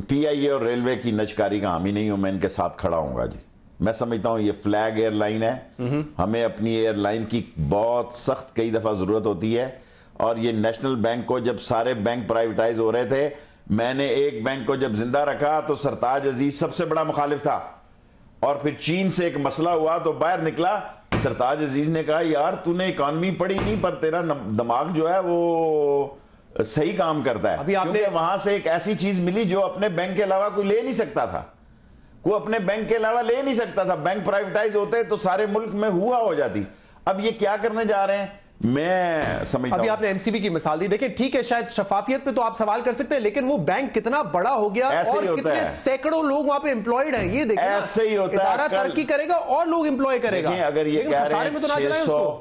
पीआईए और रेलवे की नजकारी का हामी नहीं हूं, मैं इनके साथ खड़ा हूंगा जी। मैं समझता हूं ये फ्लैग एयरलाइन है, हमें अपनी एयरलाइन की बहुत सख्त कई दफा जरूरत होती है। और ये नेशनल बैंक को, जब सारे बैंक प्राइवेटाइज हो रहे थे, मैंने एक बैंक को जब जिंदा रखा तो सरताज अजीज सबसे बड़ा मुखालिफ था, और फिर चीन से एक मसला हुआ तो बाहर निकला। सरताज अजीज ने कहा यार तूने इकॉनमी पढ़ी नहीं, पर तेरा दिमाग जो है वो सही काम करता है। अभी आपने वहां से एक ऐसी चीज मिली जो अपने बैंक के अलावा कोई ले नहीं सकता था, कोई अपने बैंक के अलावा ले नहीं सकता था। बैंक प्राइवेटाइज होते तो सारे मुल्क में हुआ हो जाती। अब ये क्या करने जा रहे हैं, मैं समझता हूं। अभी आपने एमसीबी की मिसाल दी, देखिए ठीक है शायद शफाफियत पे तो आप सवाल कर सकते हैं, लेकिन वो बैंक कितना बड़ा हो गया और कितने सैकड़ों लोग वहां पे एम्प्लॉयड हैं, ये देखिए। ऐसे ही होता है, तरक्की करेगा और लोग एम्प्लॉय करेगा। अगर ये कह रहे हैं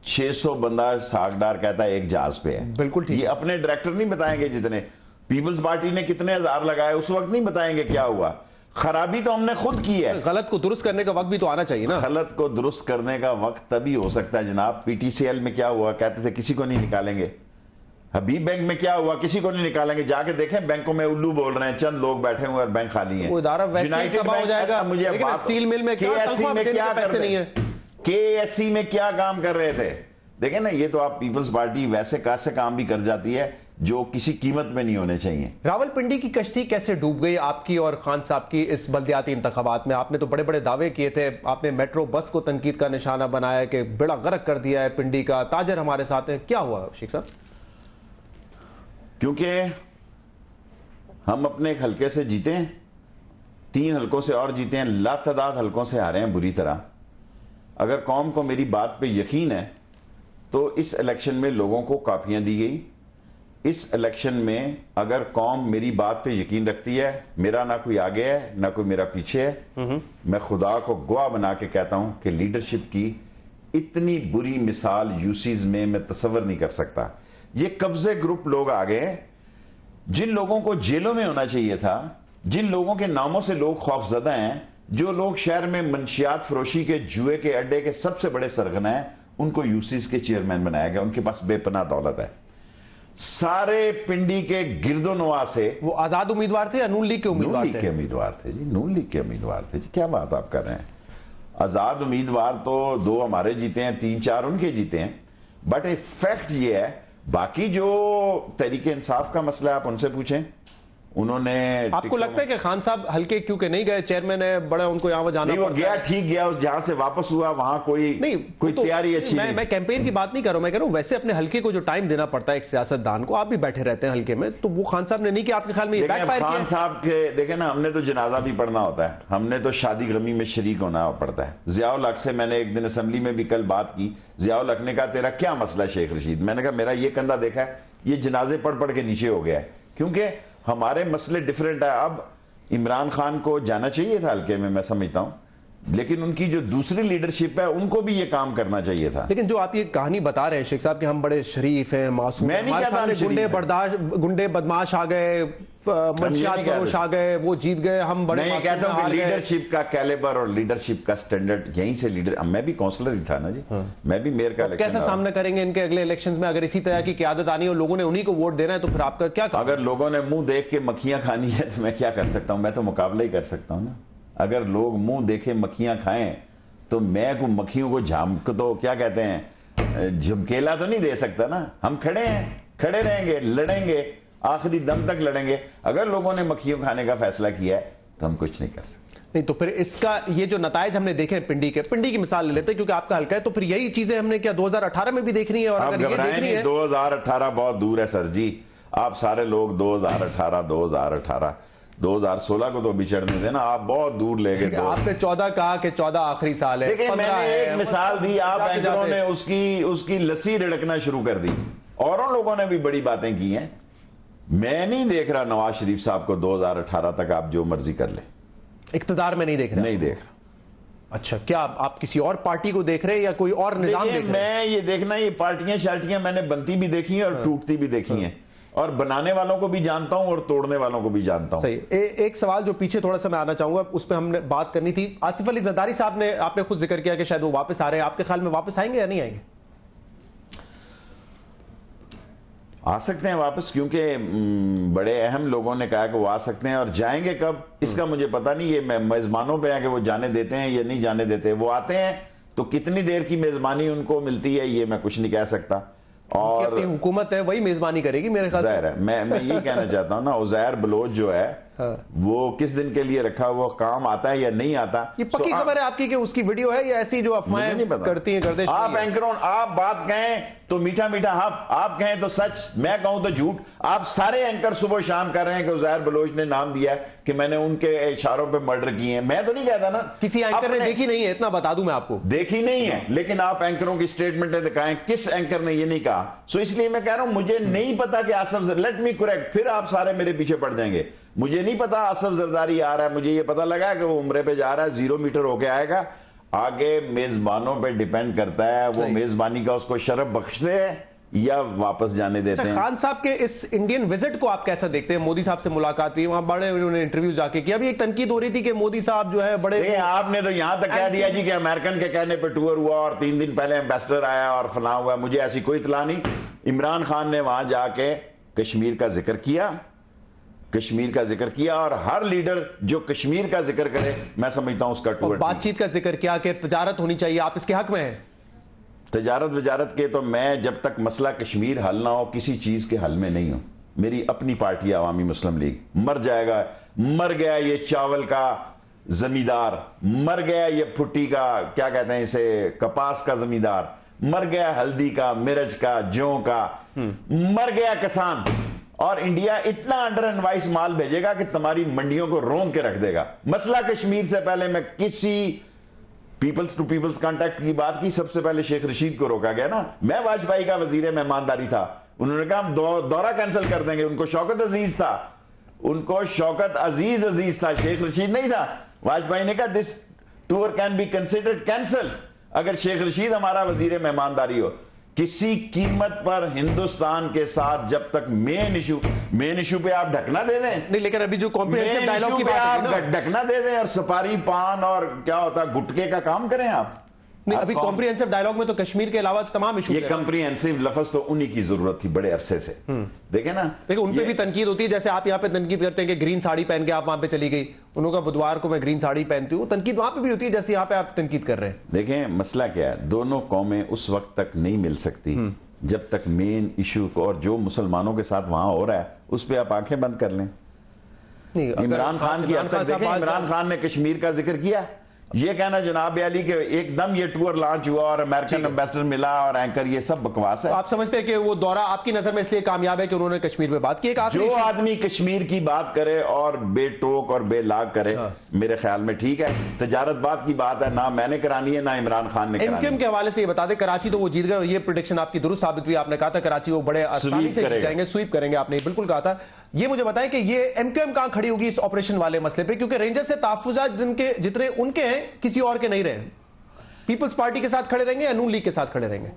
600 बंदा सागदार कहता है एक जहाज पे है, बिल्कुल ठीक। ये अपने डायरेक्टर नहीं बताएंगे जितने, पीपल्स पार्टी ने कितने हजार लगाए उस वक्त नहीं बताएंगे क्या हुआ। खराबी तो हमने खुद की है। गलत को दुरुस्त करने का वक्त भी तो आना चाहिए ना। गलत को दुरुस्त करने का वक्त तभी हो सकता है जनाब। पीटीसीएल में क्या हुआ, कहते थे किसी को नहीं निकालेंगे। हबीब बैंक में क्या हुआ, किसी को नहीं निकालेंगे। जाके देखें बैंकों में उल्लू बोल रहे हैं, चंद लोग बैठे हुए और बैंक खाली है। यूनाइटेड हो जाएगा। मुझे स्टील मिल में क्या पैसे नहीं है, केएससी में क्या काम कर रहे थे। देखें ना, ये तो आप पीपल्स पार्टी वैसे कैसे काम भी कर जाती है जो किसी कीमत में नहीं होने चाहिए। रावलपिंडी की कश्ती कैसे डूब गई आपकी और खान साहब की इस बल्दियाती इंतखाबात में? आपने तो बड़े बड़े दावे किए थे, आपने मेट्रो बस को तनकीद का निशाना बनाया कि बेड़ा गर्क कर दिया है पिंडी का, ताजर हमारे साथ है। क्या हुआ शेख साहब? क्योंकि हम अपने एक हल्के से जीते हैं, 3 हल्कों से और जीते हैं, लातादाद हल्कों से हारे हैं बुरी तरह। अगर कौम को मेरी बात पे यकीन है तो इस इलेक्शन में लोगों को काफियां दी गई। इस इलेक्शन में अगर कौम मेरी बात पे यकीन रखती है, मेरा ना कोई आगे है ना कोई मेरा पीछे है, मैं खुदा को गवाह बना के कहता हूं कि लीडरशिप की इतनी बुरी मिसाल यूसीज में मैं तस्वर नहीं कर सकता। ये कब्जे ग्रुप लोग आ गए जिन लोगों को जेलों में होना चाहिए था, जिन लोगों के नामों से लोग खौफजदा हैं, जो लोग शहर में मंशियात फरोशी के जुए के अड्डे के सबसे बड़े सरगना हैं, उनको यूसीज के चेयरमैन बनाया गया। उनके पास बेपनाह दौलत है। सारे पिंडी के गिरदोनवा से वो आजाद उम्मीदवार थे या नून लीग के उम्मीदवार थे? नून लीग के उम्मीदवार थे जी, नून लीग के उम्मीदवार थे जी। क्या बात आप कर रहे हैं? आजाद उम्मीदवार तो 2 हमारे जीते हैं, 3-4 उनके जीते हैं। बट ए फैक्ट ये है, बाकी जो तहरीक इंसाफ का मसला है आप उनसे पूछें, उन्होंने। आपको लगता है कि खान साहब हल्के क्योंकि नहीं गए, चेयरमैन है बड़ा, उनको यहाँ जाना नहीं, वो गया ठीक गया, उस जहां से वापस हुआ वहां कोई तो, तैयारी अच्छी नहीं। मैं कैंपेन की बात नहीं कर रहा हूं, मैं कह रहा हूं वैसे अपने हल्के को जो टाइम देना पड़ता है एक सियासतदान को, आप भी बैठे रहते हैं हल्के में, तो वो खान साहब ने नहीं किया। आपके ख्याल में बैकफायर किया? खान साहब के देखे ना, हमने तो जनाजा भी पढ़ना होता है, हमने तो शादी गमी में शरीक होना पड़ता है। जियाउल हक से मैंने एक दिन असेंबली में भी कल बात की। जियाउल हक ने कहा तेरा क्या मसला है शेख रशीद? मैंने कहा मेरा ये कंधा देखा है, ये जनाजे पढ़ पढ़ के नीचे हो गया है, क्योंकि हमारे मसले डिफरेंट है। अब इमरान खान को जाना चाहिए था हल्के में, मैं समझता हूं, लेकिन उनकी जो दूसरी लीडरशिप है उनको भी ये काम करना चाहिए था। लेकिन जो आप ये कहानी बता रहे हैं शेख साहब कि हम बड़े शरीफ हैं, मासूम, गुंडे बदमाश आ गए, मंशियात फरोश आ गए, वो जीत गए, हम बड़े। मैं कहता हूं कि लीडरशिप का कैलिबर और लीडरशिप का स्टैंडर्ड यहीं से लीडर। मैं भी काउंसलर ही था ना जी, मैं भी मेयर का। कैसा सामना करेंगे इनके अगले इलेक्शंस में? अगर इसी तरह की क़यादत आनी है और लोगों ने उन्हीं को वोट देना है तो फिर आपका क्या? अगर लोगों ने मुंह देख के मक्खियां खानी है तो मैं क्या कर सकता हूं? मैं तो मुकाबला ही कर सकता हूं ना। अगर लोग मुंह देखे मक्खियां खाएं तो मैं को मक्खियों को झामक तो क्या कहते हैं झमकेला तो नहीं दे सकता ना। हम खड़े हैं, खड़े रहेंगे, लड़ेंगे, आखिरी दम तक लड़ेंगे। अगर लोगों ने मक्खियों खाने का फैसला किया है तो हम कुछ नहीं कर सकते। नहीं तो फिर इसका ये जो नताइज हमने देखे पिंडी की मिसाल ले लेते हैं क्योंकि आपका हल्का है, तो फिर यही चीजें हमने क्या 2018 में भी देखनी है? और अगर ये देखनी है 2018 बहुत दूर है सर जी। आप सारे लोग 2018 2016 को तो बिछड़ने देना, आप बहुत दूर ले गए। आपने 14 कहा कि 14 आखिरी साल है। देखिए मैंने एक मिसाल दी, आप एंकरों ने उसकी लस्सी रिड़कना शुरू कर दी। औरों लोगों ने भी बड़ी बातें की हैं। मैं नहीं देख रहा नवाज शरीफ साहब को 2018 तक आप जो मर्जी कर ले, इख्तियार में नहीं देख रहा। नहीं देख रहा। अच्छा, क्या आप किसी और पार्टी को देख रहे हैं या कोई और निजाम देख रहे हैं? मैं ये देखना, ये पार्टियां शार्टियां मैंने बनती भी देखी हैं और टूटती भी देखी हैं, और बनाने वालों को भी जानता हूं और तोड़ने वालों को भी जानता हूं। सही। एक सवाल जो पीछे थोड़ा सा मैं आना चाहूंगा, उस पर हमने बात करनी थी। आसिफ अली जरदारी साहब ने, आपने खुद जिक्र किया कि शायद वो वापस आ रहे हैं। आपके ख्याल में वापस आएंगे या नहीं आएंगे? आ सकते हैं वापस, क्योंकि बड़े अहम लोगों ने कहा कि वो आ सकते हैं। और जाएंगे कब इसका मुझे पता नहीं। ये मेजबानों पे है कि वो जाने देते हैं या नहीं जाने देते। वो आते हैं तो कितनी देर की मेजबानी उनको मिलती है ये मैं कुछ नहीं कह सकता। और अपनी हुकूमत है, वही मेजबानी करेगी मेरे ख्याल से। मैं ये कहना चाहता हूं ना, उज़ैर बलोच जो है वो किस दिन के लिए रखा हुआ, काम आता है या नहीं आता? ये पक्की खबर है आपकी कि उसकी वीडियो है या ऐसी जो अफवाहें करती हैं गर्दिश? आप एंकरों, आप बात कहें तो मीठा मीठा आप कहें तो सच, मैं कहूं तो झूठ। आप सारे एंकर सुबह शाम कर रहे हैं कि उज़ैर बलोच ने नाम दिया है कि मैंने उनके इशारों पे मर्डर किए हैं। मैं तो नहीं कहता ना। किसी एंकर ने देखी नहीं है, इतना बता दूं मैं आपको। देखी नहीं है, लेकिन आप एंकरों की स्टेटमेंट दिखाएं किस एंकर ने ये नहीं कहा। सो इसलिए मैं कह रहा हूं मुझे नहीं पता कि आसिफ, लेट मी करेक्ट, फिर आप सारे मेरे पीछे पड़ जाएंगे। मुझे नहीं पता आसिफ जरदारी आ रहा है, मुझे ये पता लगा कि वो उम्रे पे जा रहा है, 0 मीटर होके आएगा। आगे मेजबानों पे डिपेंड करता है, वो मेजबानी का उसको शरफ बख्शते हैं या वापस जाने देते हैं। खान साहब के इस इंडियन विजिट को आप कैसा देखते हैं? मोदी साहब से मुलाकात हुई, वहां बड़े उन्होंने इंटरव्यू जाके किया। अभी एक तनकीद हो रही थी कि मोदी साहब जो है बड़े, आपने तो यहां तक कह दिया जी कि अमेरिकन के कहने पे टूर हुआ और 3 दिन पहले एम्बेसडर आया और फलां हुआ। मुझे ऐसी कोई इतला नहीं। इमरान खान ने वहां जाके कश्मीर का जिक्र किया, कश्मीर का जिक्र किया, और हर लीडर जो कश्मीर का जिक्र करे मैं समझता हूं उसका टूर। बातचीत का जिक्र किया कि तजारत होनी चाहिए, आप इसके हक में हैं? तजारत वजारत के तो मैं जब तक मसला कश्मीर हल ना हो किसी चीज के हल में नहीं हूं। मेरी अपनी पार्टी अवामी मुस्लिम लीग। मर जाएगा, मर गया ये चावल का जमींदार, मर गया ये फुट्टी का, क्या कहते हैं इसे, कपास का जमींदार, मर गया हल्दी का, मिर्च का, जौ का, मर गया किसान। और इंडिया इतना अंडर एडवाइस माल भेजेगा कि तुम्हारी मंडियों को रोंग के रख देगा। मसला कश्मीर से पहले मैं किसी पीपल्स टू पीपल्स कांटेक्ट की बात की, सबसे पहले शेख रशीद को रोका गया ना। मैं वाजपेयी का वजीर मेहमानदारी था, उन्होंने कहा हम दौरा कैंसिल कर देंगे। उनको शौकत अजीज था, उनको शौकत अजीज था, शेख रशीद नहीं था। वाजपेयी ने कहा this tour can be considered cancel अगर शेख रशीद हमारा वजीर मेहमानदारी हो। किसी कीमत पर हिंदुस्तान के साथ जब तक मेन इशू पे आप ढकना दे दें, नहीं, लेकिन अभी जो कॉम्प्रिहेंसिव डायलॉग की बात आप ढकना दे दें और सुपारी पान और क्या होता है गुटके का काम करें आप। नहीं, अभी कॉम्प्रिहेंसिव डायलॉग में तो कश्मीर के अलावा तमाम इशू। ये कॉम्प्रिहेंसिव लफ्ज तो उन्हीं की जरूरत थी बड़े अरसे से। देखे ना, देखो उन पे भी तनकीद होती है। जैसे आप यहाँ पे तनकीद करते हैं कि ग्रीन साड़ी पहन के आप वहां पे चली गई, उन्होंने बुधवार को मैं ग्रीन साड़ी पहनती हूँ, तनकीद वहां पे भी होती है जैसे यहाँ पे आप तनकीद कर रहे हैं। देखें मसला क्या है, दोनों कौमें उस वक्त तक नहीं मिल सकती जब तक मेन इशू को और जो मुसलमानों के साथ वहां हो रहा है उस पर आप आंखें बंद कर लें। इमरान खान की हद तक देखें, इमरान खान ने कश्मीर का जिक्र किया। ये कहना जनाब अली के एकदम ये टूर लॉन्च हुआ और अमेरिकन एम्बेसडर मिला और एंकर, ये सब बकवास है। आप समझते हैं कि वो दौरा आपकी नजर में इसलिए कामयाब है कि उन्होंने कश्मीर में बात की? जो आदमी कश्मीर की बात करे और बेटोक और बेलाग करे, मेरे ख्याल में ठीक है। तजारत बात की बात है, ना मैंने करानी है ना इमरान खान ने करानी। एमक्यूएम के हवाले से ये बता दें, कराची तो वो जीत गए, ये प्रेडिक्शन आपकी दुरुस्त साबित हुई। आपने कहा था कराची वो बड़े आसानी से जीत जाएंगे, स्वीप करेंगे, आपने बिल्कुल कहा था। ये मुझे बताएं कि ये एमक्यूएम कहां खड़ी होगी इस ऑपरेशन वाले मसले पे, क्योंकि रेंजर्स से तहफ्फुजात जितने उनके हैं किसी और के नहीं रहे। पीपल्स पार्टी के साथ खड़े रहेंगे या नून लीग के साथ खड़े रहेंगे?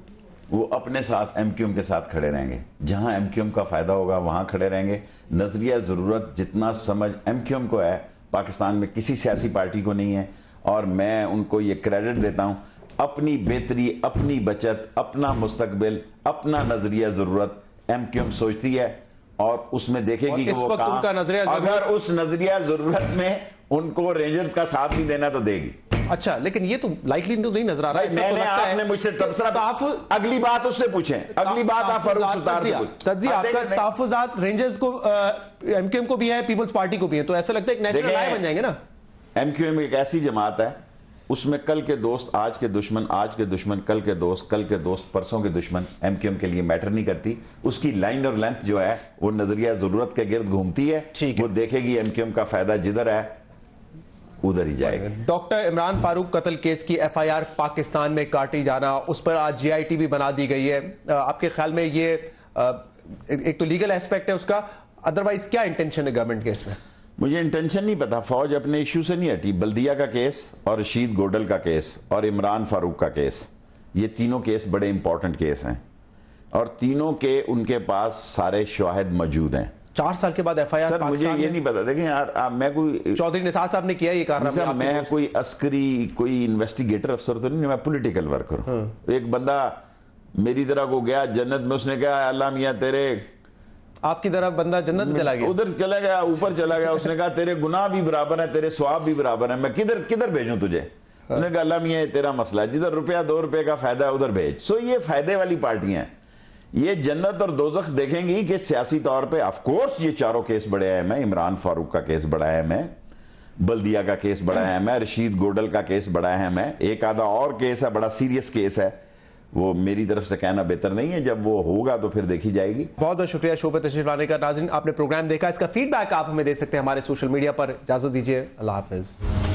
वो अपने साथ एमक्यूएम के साथ खड़े रहेंगे, जहां एमक्यूएम का फायदा होगा वहां खड़े रहेंगे। नजरिया जरूरत जितना समझ एमक्यूएम को है पाकिस्तान में किसी सियासी पार्टी को नहीं है, और मैं उनको ये क्रेडिट देता हूं। अपनी बेहतरी, अपनी बचत, अपना मुस्तकबिल, अपना नजरिया जरूरत एमक्यूएम सोचती है और उसमें देखेगी कि वो काम, अगर उस नजरिया जरूरत में उनको रेंजर्स का साथ नहीं देना तो देगी। अच्छा, लेकिन ये तो लाइकली तो नहीं नजर आ रहा है। मैंने आपने मुझसे तबसरा, अगली बात उससे पूछें, अगली बात आप फारूक सत्तार से पूछें। आपका तहफ्फुज़ात रेंजर्स को, एमक्यूएम को भी है, पीपल्स पार्टी को भी है, तो ऐसा लगता है एक नेशनल राय बन जाएंगे ना। एमक्यूएम एक ऐसी जमात है, उसमें कल के दोस्त आज के दुश्मन, आज के दुश्मन कल के दोस्त परसों के दुश्मन एमक्यूएम के लिए मैटर नहीं करती। उसकी लाइन और लेंथ जो है वो नजरिया जरूरत के गिर्द घूमती है, वो देखेगी एमक्यूएम का फायदा जिधर है उधर ही जाएगा। डॉक्टर इमरान फारूक कत्ल केस की एफआईआर पाकिस्तान में काटी जाना, उस पर आज जीआईटी भी बना दी गई है। आपके ख्याल में ये एक तो लीगल एस्पेक्ट है उसका, अदरवाइज क्या इंटेंशन है गवर्नमेंट के इसमें? मुझे इंटेंशन नहीं पता। फौज अपने इश्यू से नहीं हटी। बल्दिया का केस और रशीद गोडल का केस और इमरान फारूक का केस, ये तीनों केस बड़े इंपॉर्टेंट केस हैं और तीनों के उनके पास सारे शवाहिद मौजूद हैं। 4 साल के बाद एफआईआर। सर मुझे ये नहीं पता, देखें यार मैं कोई चौधरी निसार साहब ने किया ये कारनामा, मैं कोई अस्करी कोई इन्वेस्टिगेटर अफसर तो नहीं, मैं पॉलिटिकल वर्कर हूं। एक बंदा मेरी तरह को गया जन्नत में, उसने कहा अल्लाह मियां तेरे, आपकी तरह बंदा जन्नत में चला गया, उधर चला गया, ऊपर चला गया, उसने कहा तेरे गुनाह भी बराबर है, तेरे सवाब भी बराबर है, मैं किधर किधर भेजूं तुझे? उसने कहा अल्लाह मियां तेरा मसला है, जिधर रुपया 2 रुपए का फायदा है उधर भेज। सो ये फायदे वाली पार्टियां हैं। ये जन्नत और दोजख देखेंगी कि सियासी तौर पे ऑफ कोर्स ये चारों केस बड़े अहम है। इमरान फारूक का केस बड़ा अहम है, बल्दिया का केस बड़ा अहम है, रशीद गोडल का केस बड़ा अहम है, एक आधा और केस है बड़ा सीरियस केस है, वो मेरी तरफ से कहना बेहतर नहीं है, जब वो होगा तो फिर देखी जाएगी। बहुत बहुत शुक्रिया शो पे तशरीफ लाने का। नाज़रीन आपने प्रोग्राम देखा, इसका फीडबैक आप हमें दे सकते हैं हमारे सोशल मीडिया पर। इजाजत दीजिए, अल्लाह हाफिज।